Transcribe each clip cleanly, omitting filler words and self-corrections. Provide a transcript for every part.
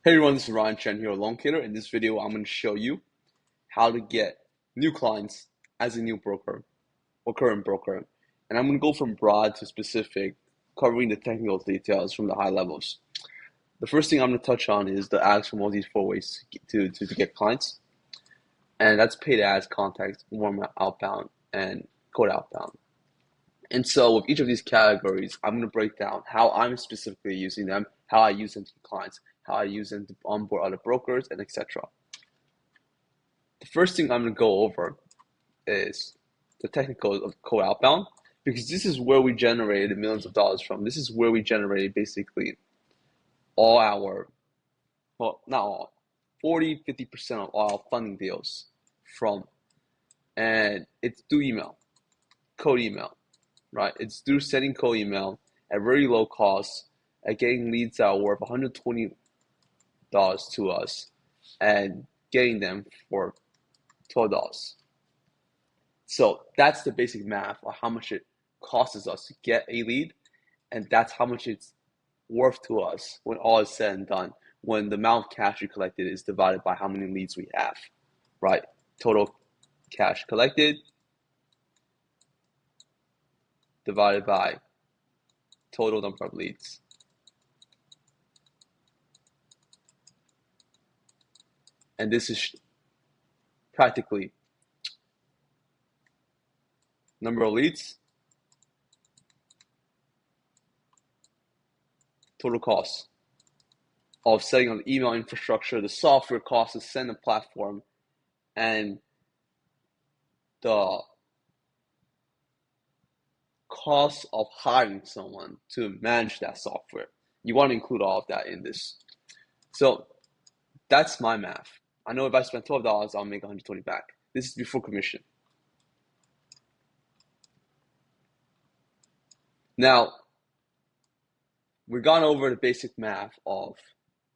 Hey everyone, this is Ryan Chen here, Loancator. In this video, I'm going to show you how to get new clients as a new broker or current broker. And I'm going to go from broad to specific, covering the technical details from the high levels. The first thing I'm going to touch on is the actual of these four ways to get clients. And that's paid ads, contacts, warm outbound, and cold outbound. And so with each of these categories, I'm going to break down how I'm specifically using them, how I use them to get clients, how I use them to onboard other brokers, and etc. The first thing I'm going to go over is the technicals of cold outbound, because this is where we generated millions of dollars from. This is where we generated basically all our, well, not all, 40, 50% of all our funding deals from. And it's through email, cold email, right? It's through sending cold email at very low cost, at getting leads that are worth $120 to us and getting them for $12. So that's the basic math of how much it costs us to get a lead, and that's how much it's worth to us when all is said and done, when the amount of cash we collected is divided by how many leads we have, right? Total cash collected divided by total number of leads. And this is practically number of leads, total costs of setting up the email infrastructure, the software costs to send a platform, and the cost of hiring someone to manage that software. You want to include all of that in this. So that's my math. I know if I spend $12, I'll make 120 back. This is before commission. Now, we've gone over the basic math of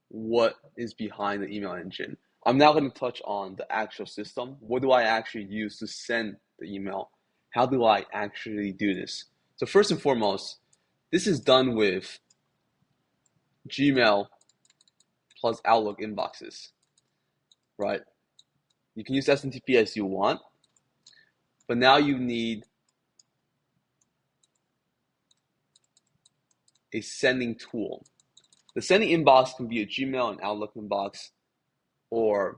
what is behind the email engine. I'm now going to touch on the actual system. What do I actually use to send the email? How do I actually do this? So first and foremost, this is done with Gmail plus Outlook inboxes, right? You can use SMTP as you want, but now you need a sending tool. The sending inbox can be a Gmail and Outlook inbox or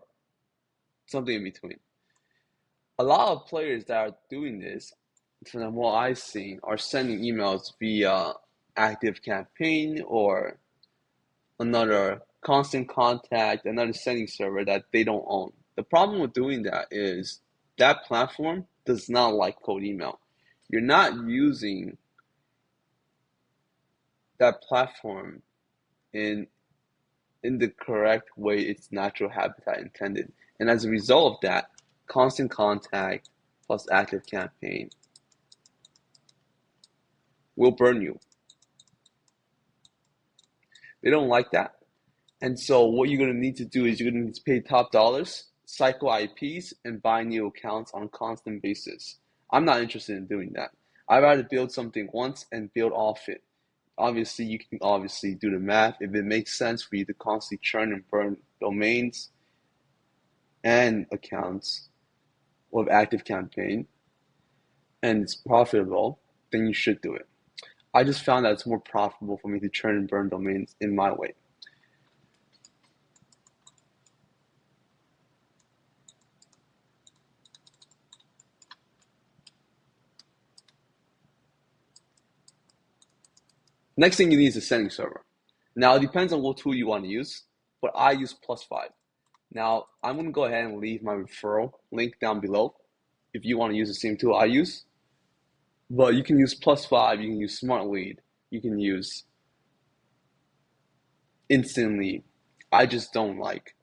something in between. A lot of players that are doing this, from what I've seen, are sending emails via ActiveCampaign or another Constant Contact, another sending server that they don't own. The problem with doing that is that platform does not like cold email. You're not using that platform in the correct way its natural habitat intended. And as a result of that, Constant Contact plus ActiveCampaign will burn you. They don't like that. And so what you're going to need to do is you're going to need to pay top dollars, cycle IPs, and buy new accounts on a constant basis. I'm not interested in doing that. I'd rather build something once and build off it. Obviously, you can obviously do the math. If it makes sense for you to constantly churn and burn domains and accounts with ActiveCampaign and it's profitable, then you should do it. I just found that it's more profitable for me to churn and burn domains in my way. Next thing you need is a sending server. Now, it depends on what tool you want to use, but I use Plus5. Now, I'm going to go ahead and leave my referral link down below if you want to use the same tool I use. But you can use Plus5, you can use SmartLead, you can use Instantly. I just don't like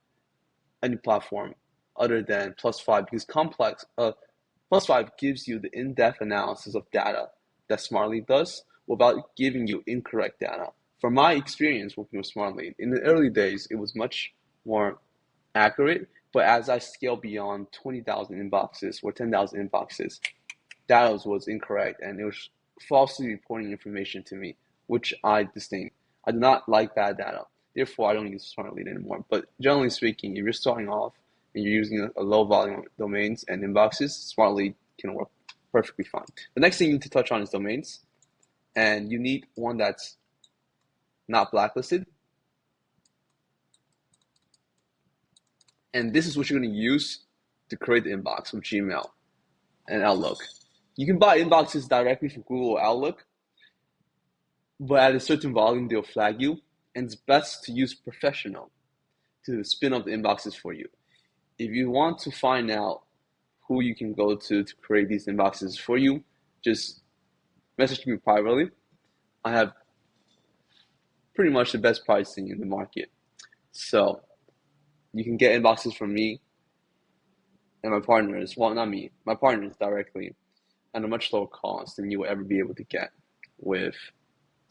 any platform other than Plus5 because Plus5 gives you the in-depth analysis of data that SmartLead does without giving you incorrect data. From my experience working with SmartLead, in the early days, it was much more accurate, but as I scale beyond 20,000 inboxes or 10,000 inboxes, data was incorrect and it was falsely reporting information to me, which I disdain. I do not like bad data. Therefore, I don't use Smart Lead anymore. But generally speaking, if you're starting off and you're using a low volume domains and inboxes, Smart Lead can work perfectly fine. The next thing you need to touch on is domains, and you need one that's not blacklisted. And this is what you're going to use to create the inbox with Gmail and Outlook. You can buy inboxes directly from Google or Outlook, but at a certain volume, they'll flag you. And it's best to use Professional to spin up the inboxes for you. If you want to find out who you can go to create these inboxes for you, just message me privately. I have pretty much the best pricing in the market. So you can get inboxes from me and my partners, well, not me, my partners directly at a much lower cost than you will ever be able to get with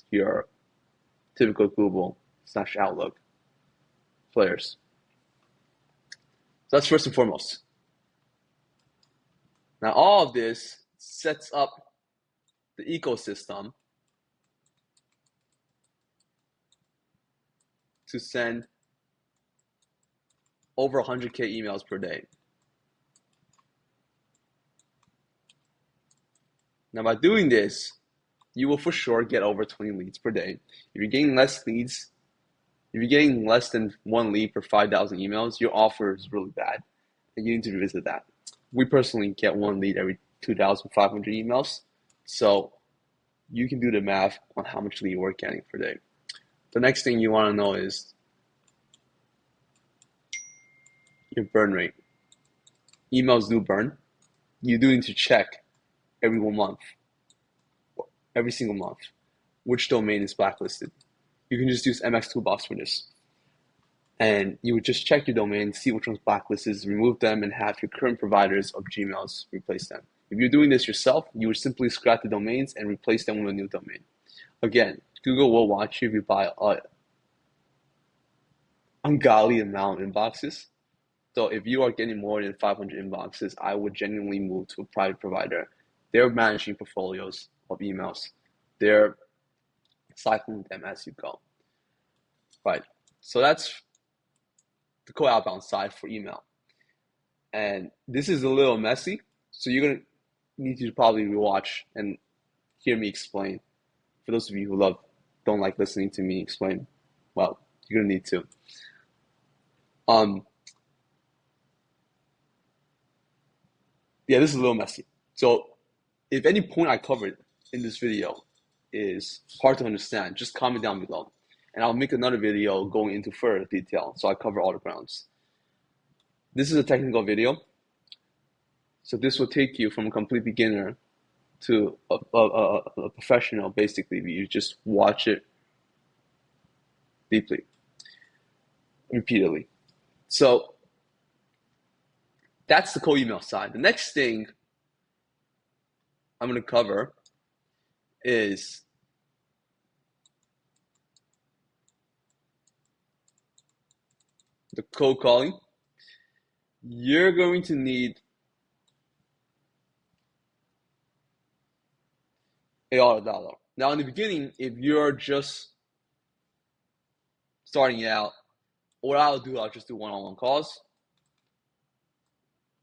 your typical Google/Outlook players. So that's first and foremost. Now, all of this sets up the ecosystem to send over 100K emails per day. Now, by doing this, you will for sure get over 20 leads per day. If you're getting less leads, if you're getting less than one lead per 5,000 emails, your offer is really bad, and you need to revisit that. We personally get one lead every 2,500 emails, so you can do the math on how much lead we're getting per day. The next thing you want to know is your burn rate. Emails do burn. You do need to check every 1 month, every single month, which domain is blacklisted. You can just use MX Toolbox for this. And you would just check your domain, see which one's blacklisted, remove them, and have your current providers of Gmails replace them. If you're doing this yourself, you would simply scrap the domains and replace them with a new domain. Again, Google will watch you if you buy an ungodly amount of inboxes. So if you are getting more than 500 inboxes, I would genuinely move to a private provider. They're managing portfolios of emails. They're cycling them as you go. Right. So that's the cold outbound side for email. And this is a little messy, so you're going to need to probably rewatch and hear me explain. For those of you who don't like listening to me explain, well, you're going to need to. Yeah, this is a little messy. So if any point I covered in this video is hard to understand, just comment down below. And I'll make another video going into further detail so I cover all the grounds. This is a technical video. So this will take you from a complete beginner to a professional, basically. You just watch it deeply, repeatedly. So that's the cold email side. The next thing I'm going to cover is the cold calling. You're going to need a $1. Now, in the beginning, if you're just starting out, what I'll just do one-on-one calls.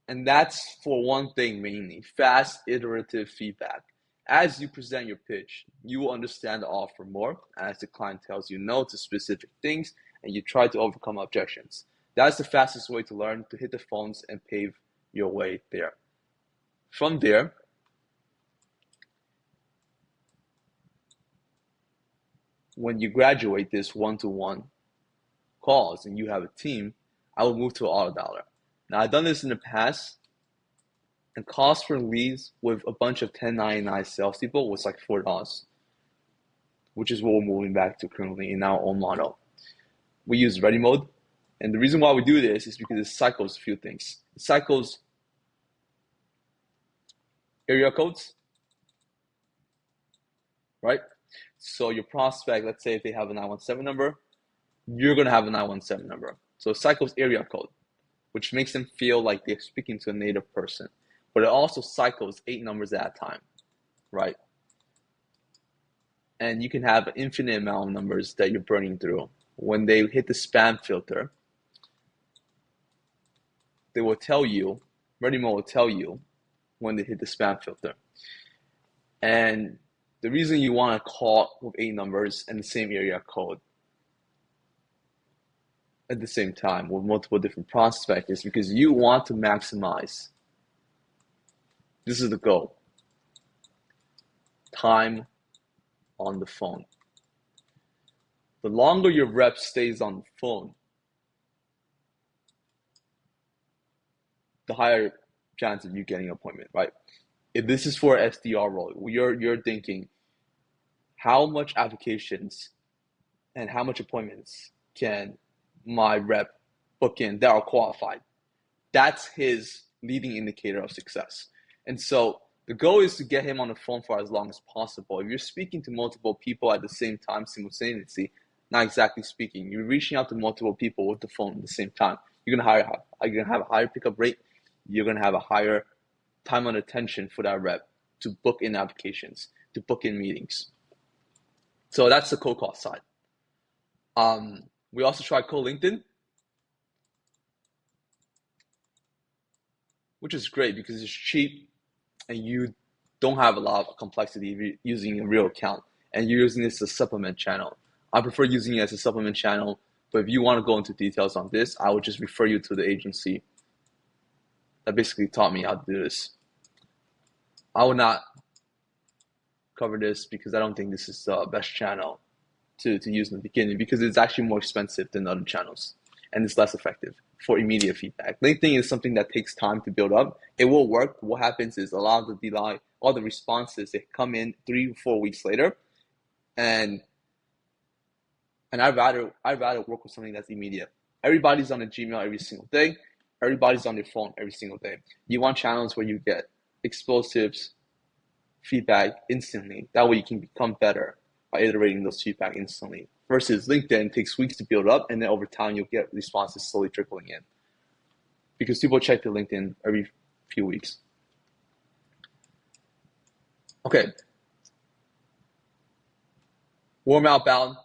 And that's for one thing mainly, fast iterative feedback. As you present your pitch, you will understand the offer more as the client tells you no to specific things and you try to overcome objections. That's the fastest way to learn, to hit the phones and pave your way there. From there, when you graduate this one-to-one calls and you have a team, I will move to $1. Now, I've done this in the past, and cost per leads with a bunch of 1099 salespeople was like $4, which is what we're moving back to currently in our own model. We use ready mode, and the reason why we do this is because it cycles a few things. It cycles area codes, right? So your prospect, let's say if they have a 917 number, you're going to have a 917 number. So it cycles area code, which makes them feel like they're speaking to a native person. But it also cycles 8 numbers at a time, right? And you can have an infinite amount of numbers that you're burning through when they hit the spam filter, they will tell you, Ready Mode will tell you when they hit the spam filter. And the reason you want to call with 8 numbers and the same area code at the same time with multiple different prospects is because you want to maximize. This is the goal. Time on the phone. The longer your rep stays on the phone, the higher chance of you getting an appointment, right? If this is for SDR role, you're thinking how much applications and how much appointments can my rep book in that are qualified. That's his leading indicator of success. And so the goal is to get him on the phone for as long as possible. If you're speaking to multiple people at the same time simultaneously, not exactly speaking, you're reaching out to multiple people with the phone at the same time, you're gonna have a higher pickup rate. You're gonna have a higher time on attention for that rep to book in applications, to book in meetings. So that's the cold call side. We also tried cold LinkedIn, which is great because it's cheap and you don't have a lot of complexity if you're using a real account and you're using this as a supplement channel. I prefer using it as a supplement channel, but if you want to go into details on this, I would just refer you to the agency that basically taught me how to do this. I will not cover this because I don't think this is the best channel to use in the beginning because it's actually more expensive than other channels and it's less effective for immediate feedback. LinkedIn is something that takes time to build up. It will work. What happens is a lot of all the responses, they come in 3 or 4 weeks later, and I'd rather work with something that's immediate. Everybody's on a Gmail every single day. Everybody's on their phone every single day. You want channels where you get explosives feedback instantly. That way you can become better by iterating those feedback instantly. Versus LinkedIn takes weeks to build up, and then over time you'll get responses slowly trickling in. Because people check their LinkedIn every few weeks. Okay. Warm outbound.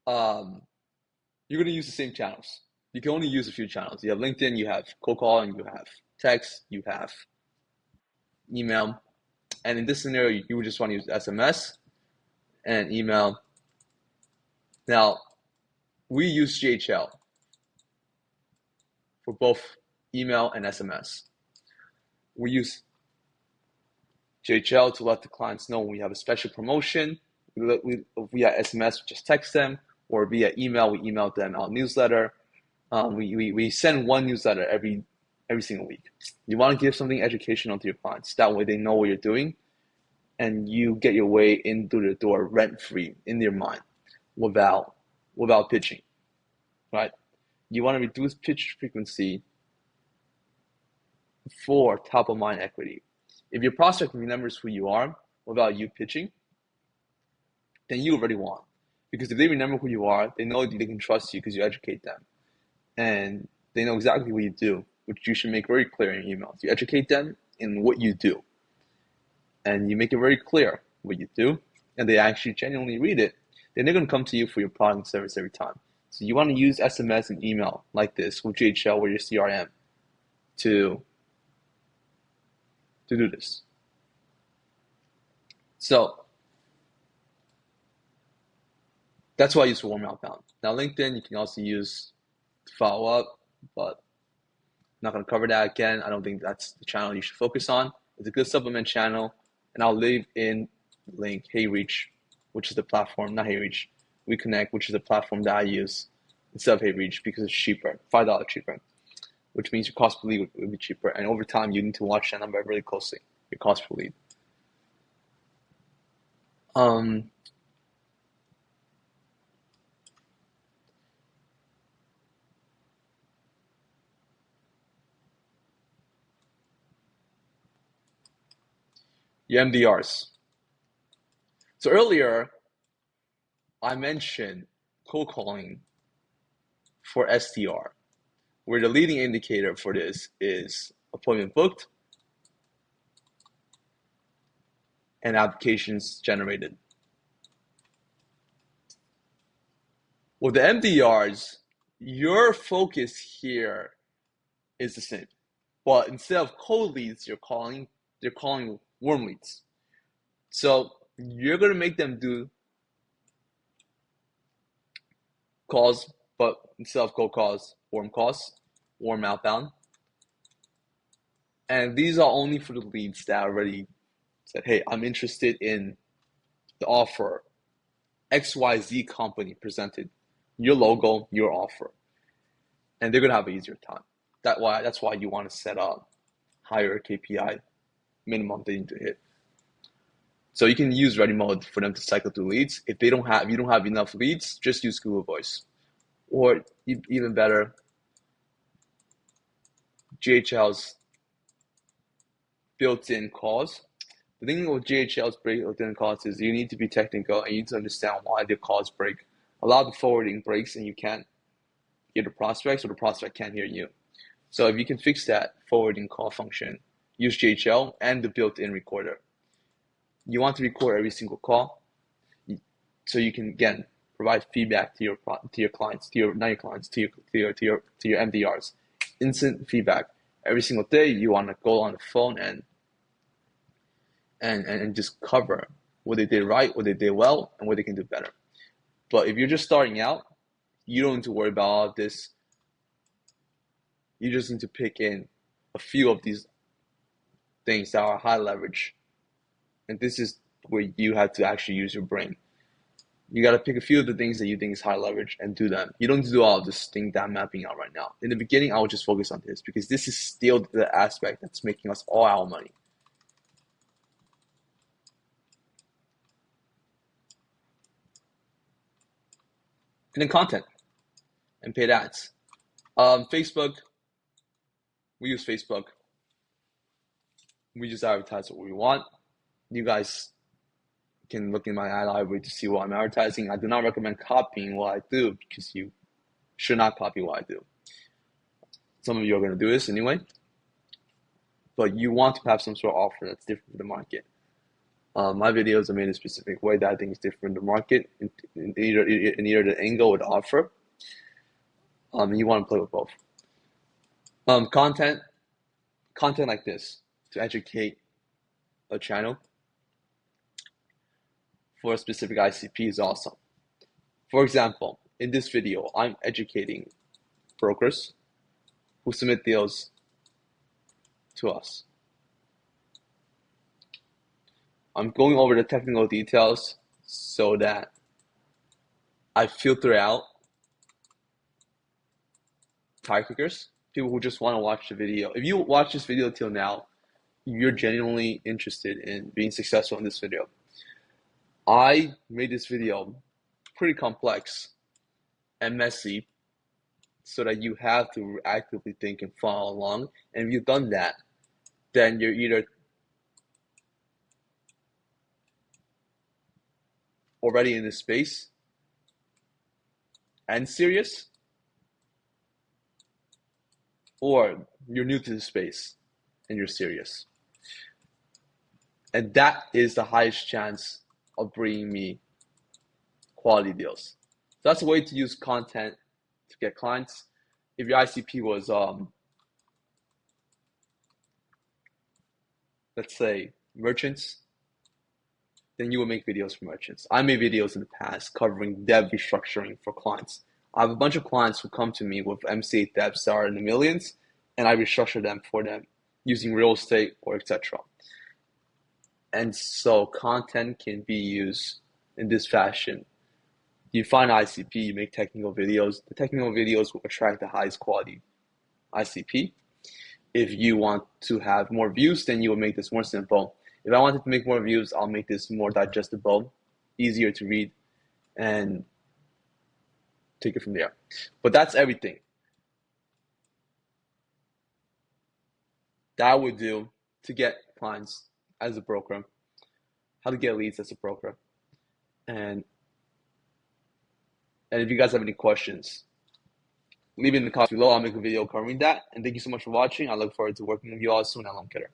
You're going to use the same channels. You can only use a few channels. You have LinkedIn, you have cold call, and you have text, you have email. And in this scenario, you would just want to use SMS and email. Now, we use JHL for both email and SMS. We use JHL to let the clients know when we have a special promotion. Via SMS, we just text them, or via email, we email them our newsletter. We send one newsletter every single week. You want to give something educational to your clients. That way they know what you're doing, and you get your way in through the door rent-free in their mind without pitching, right? You want to reduce pitch frequency for top-of-mind equity. If your prospect remembers who you are without you pitching, then you already won. Because if they remember who you are, they know they can trust you because you educate them. And they know exactly what you do, which you should make very clear in your emails. You educate them in what you do. And you make it very clear what you do, and they actually genuinely read it, then they're going to come to you for your product and service every time. So you want to use SMS and email like this with JHL or your CRM to do this. So that's why I use for warm outbound. Now LinkedIn you can also use to follow up, but I'm not going to cover that again. I don't think that's the channel you should focus on. It's a good supplement channel, and I'll leave in the link HeyReach, which is the platform, not HeyReach, WeConnect, which is the platform that I use instead of HeyReach because it's cheaper, $5 cheaper, which means your cost per lead will be cheaper. And over time, you need to watch that number really closely, your cost per lead. Your MDRs. So earlier, I mentioned cold calling for SDR, where the leading indicator for this is appointment booked and applications generated. With the MDRs, your focus here is the same. But instead of cold leads, they're calling warm leads. So you're gonna make them do calls, but instead of cold calls, warm outbound. And these are only for the leads that already said, hey, I'm interested in the offer XYZ company presented your logo, your offer. And they're gonna have an easier time. That's why you want to set up higher KPI minimum they need to hit. So you can use Ready Mode for them to cycle through leads. If you don't have enough leads, just use Google Voice. Or even better, GHL's built-in calls. The thing with GHL's built-in calls is you need to be technical and you need to understand why the calls break. A lot of the forwarding breaks and you can't hear the prospects, or the prospect can't hear you. So if you can fix that forwarding call function, use GHL and the built-in recorder. You want to record every single call so you can, again, provide feedback to your clients, to your MDRs. Instant feedback. Every single day you want to go on the phone and just cover what they did right, what they did well, and what they can do better. But if you're just starting out, you don't need to worry about all this. You just need to pick in a few of these things that are high leverage. And this is where you have to actually use your brain. You got to pick a few of the things that you think is high leverage and do them. You don't need to do all of this thing that I'm mapping out right now. In the beginning, I would just focus on this because this is still the aspect that's making us all our money. And then content and paid ads. Facebook, we use Facebook. We just advertise what we want. You guys can look in my ad library to see what I'm advertising. I do not recommend copying what I do because you should not copy what I do. Some of you are going to do this anyway, but you want to have some sort of offer that's different from the market. My videos are made in a specific way that I think is different from the market in either the angle or the offer. You want to play with both. Content like this to educate a channel for a specific ICP is awesome. For example, in this video, I'm educating brokers who submit deals to us. I'm going over the technical details so that I filter out tire kickers, people who just want to watch the video. If you watch this video till now, you're genuinely interested in being successful in this video. I made this video pretty complex and messy so that you have to actively think and follow along. And if you've done that, then you're either already in this space and serious, or you're new to the space and you're serious. And that is the highest chance of bringing me quality deals. So that's a way to use content to get clients. If your ICP was, let's say, merchants, then you will make videos for merchants. I made videos in the past covering debt restructuring for clients. I have a bunch of clients who come to me with MC8 debts that are in the millions, and I restructure them for them using real estate or etc. And so content can be used in this fashion. You find ICP, you make technical videos. The technical videos will attract the highest quality ICP. If you want to have more views, then you will make this more simple. If I wanted to make more views, I'll make this more digestible, easier to read, and take it from there. But that's everything that I would do to get clients as a broker, how to get leads as a broker. And if you guys have any questions, leave it in the comments below. I'll make a video covering that. And thank you so much for watching. I look forward to working with you all soon at Lone Kidder.